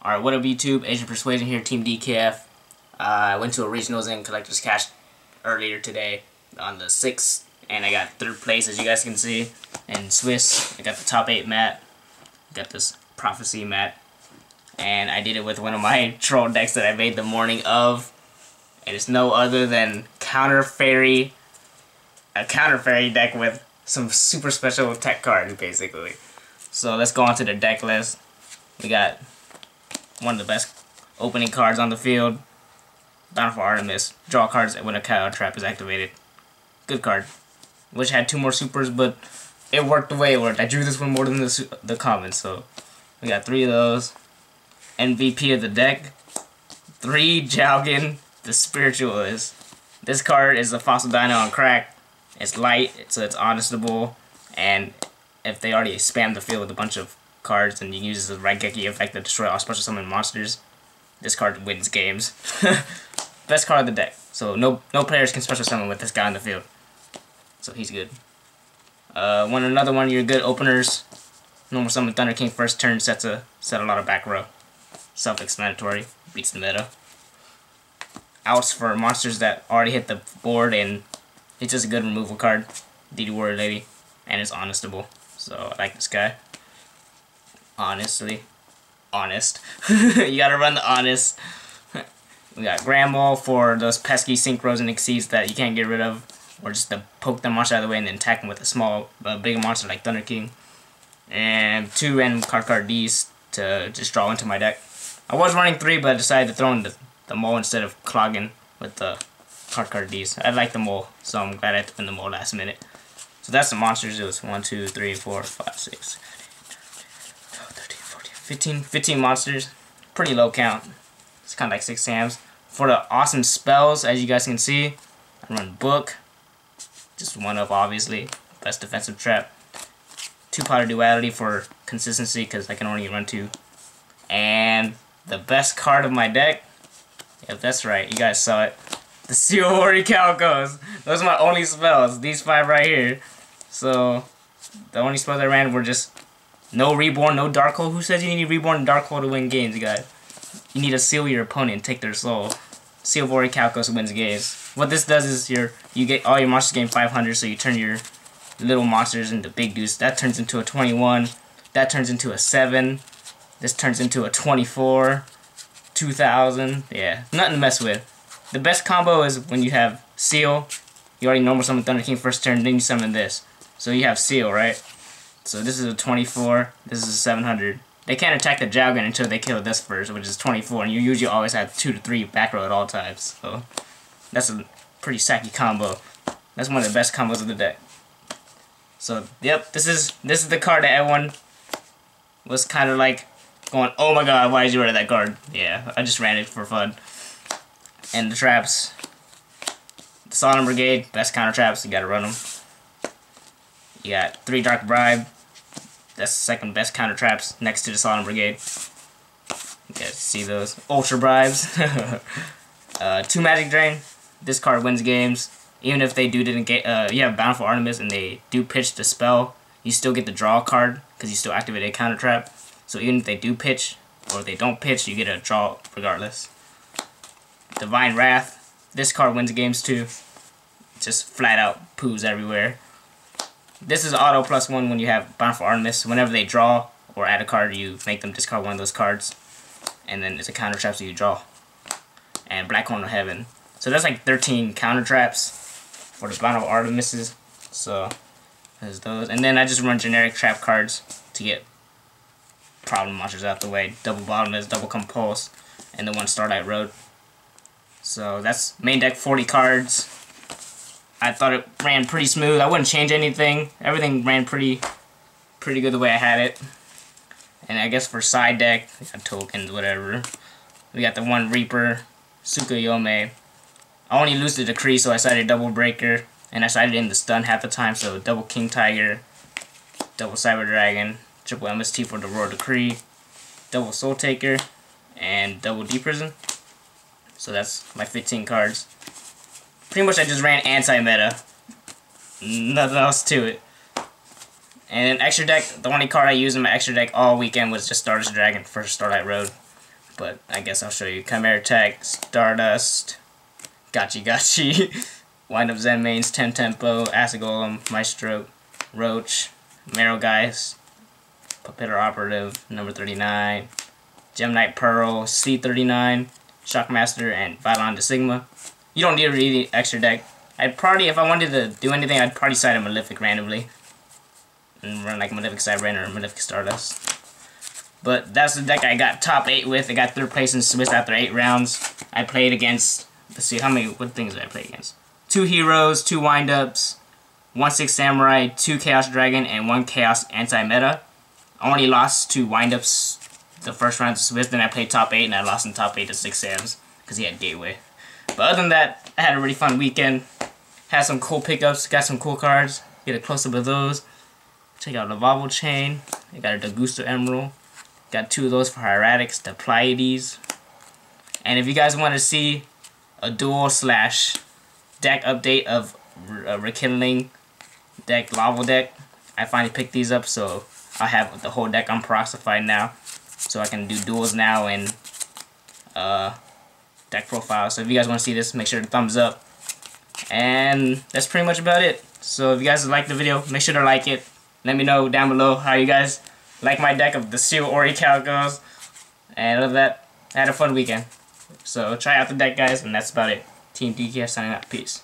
Alright, what up YouTube? Asian Persuasion here, Team DKF. I went to a regionals in Collector's Cash earlier today on the 6th, and I got 3rd place as you guys can see. In Swiss, I got the top 8 mat, got this Prophecy mat, and I did it with one of my troll decks that I made the morning of, and it's no other than a Counter Fairy deck with some super special tech cards basically. So let's go on to the deck list. We got one of the best opening cards on the field, Bountiful Artemis. Draw cards when a counter trap is activated. Good card. Wish I had 2 more supers, but it worked the way it worked. I drew this one more than the common, so we got 3 of those. MVP of the deck, 3 Jalgin, the Spiritualist. This card is a Fossil Dino on crack. It's light, so it's honestable, and if they already spam the field with a bunch of cards and you use the Raigeki effect to destroy all special summon monsters, this card wins games. Best card of the deck. So no players can special summon with this guy on the field. So he's good. Another one of your good openers. Normal summon Thunder King first turn set a lot of back row. Self-explanatory. Beats the meta. Outs for monsters that already hit the board, and it's just a good removal card. DD Warrior Lady. And it's honestable. So I like this guy. Honestly. Honest. You gotta run the honest. We got Gramble for those pesky synchros and exceeds that you can't get rid of. Or just to poke the monster out of the way and then attack them with a bigger monster like Thunder King. And 2 random card Ds to just draw into my deck. I was running 3, but I decided to throw in the mole instead of clogging with the card Ds. I like the mole, so I'm glad I had to win the mole last minute. So that's the monsters. It was 1, 2, 3, 4, 5, 6, 12, 13, 14, 15 monsters. Pretty low count. It's kind of like 6 Sams. For the awesome spells, as you guys can see, I run Book. Just 1 up, obviously. Best defensive trap. 2 Power Duality for consistency, because I can only run 2. And the best card of my deck, yep, that's right, you guys saw it. The Seal of Orichalcos. Those are my only spells. These 5 right here. So, the only spells I ran were just no Reborn, no Dark Hole. Who says you need Reborn and Dark Hole to win games, guys? You need to seal your opponent and take their soul. Seal of Orichalcos wins games. What this does is you get all your monsters gain 500, so you turn your little monsters into big dudes. That turns into a 21. That turns into a 7. This turns into a 24. 2000. Yeah, nothing to mess with. The best combo is when you have Seal. You already normal summon Thunder King first turn, then you summon this. So you have Seal, right? So this is a 24. This is a 700. They can't attack the Jalgin until they kill this first, which is 24, and you usually always have 2 to 3 back row at all times. So that's a pretty sacky combo. That's one of the best combos of the deck. So yep, this is the card that everyone was kind of like going, oh my god, why did you run that card? Yeah, I just ran it for fun. And the traps, the Solemn Brigade, best counter traps, you gotta run them. You got 3 Dark Bribe. That's the second best counter traps next to the Solemn Brigade. You guys see those. Ultra Bribes. 2 Magic Drain. This card wins games. Even if they didn't get, you have Bountiful Artemis and they do pitch the spell, you still get the draw card because you still activate a counter trap. So even if they do pitch or if they don't pitch, you get a draw regardless. Divine Wrath. This card wins games too. Just flat out poos everywhere. This is auto +1 when you have Bountiful Artemis. Whenever they draw or add a card, you make them discard one of those cards. And then it's a counter trap, so you draw. And Black Horn of Heaven. So that's like 13 counter traps for the Bountiful Artemises. So there's those. And then I just run generic trap cards to get problem monsters out the way. Double Bottomless, Double Compulse, and the 1 Starlight Road. So that's main deck 40 cards. I thought it ran pretty smooth. I wouldn't change anything. Everything ran pretty good the way I had it. And I guess for side deck, we got tokens, whatever. We got the 1 Reaper, Yugioh. I only lose the Decree, so I sided Double Breaker. And I sided in the stun half the time, so double King Tiger, double Cyber Dragon, triple MST for the Royal Decree, double Soul Taker, and double Deep Prison. So that's my 15 cards. Pretty much I just ran anti-meta. Nothing else to it. And extra deck, the only card I used in my extra deck all weekend was just Stardust Dragon for Starlight Road. but I guess I'll show you. Chimera Tech, Stardust, Gachi, Wind Up Zen Mains, Tempo, Acid Golem, Maestro, Roach, Marrow Geist, Pupitter Operative, number 39, Gem Knight Pearl, C39, Shockmaster, and Vylon de Sigma. You don't need a really extra deck. I'd probably, if I wanted to do anything, I'd probably side a Malefic randomly. And run like Malefic Cybrain or Malefic Stardust. But that's the deck I got top 8 with. I got 3rd place in Swiss after 8 rounds. I played against, let's see, what things did I play against? 2 Heroes, 2 Wind-Ups, 1 6 Samurai, 2 Chaos Dragon, and 1 Chaos Anti-Meta. I only lost to Wind-Ups the first round to Swiss, then I played top 8, and I lost in top 8 to 6 Sams, because he had Gateway. But other than that, I had a really fun weekend. Had some cool pickups, got some cool cards. Get a close-up of those. Check out Lavabo Chain. I got a Dagusto Emerald. Got 2 of those for Hieratics, the Pleiades. And if you guys want to see a duel / deck update of a Rekindling deck, Lavo deck, I finally picked these up, so I have the whole deck unproxified now. So I can do duels now and deck profile. So if you guys want to see this, make sure to thumbs up. And that's pretty much about it. So if you guys like the video, make sure to like it. Let me know down below how you guys like my deck of the Seal of Orichalcos. And other than that, I had a fun weekend. So try out the deck, guys, and that's about it. Team DKF signing out. Peace.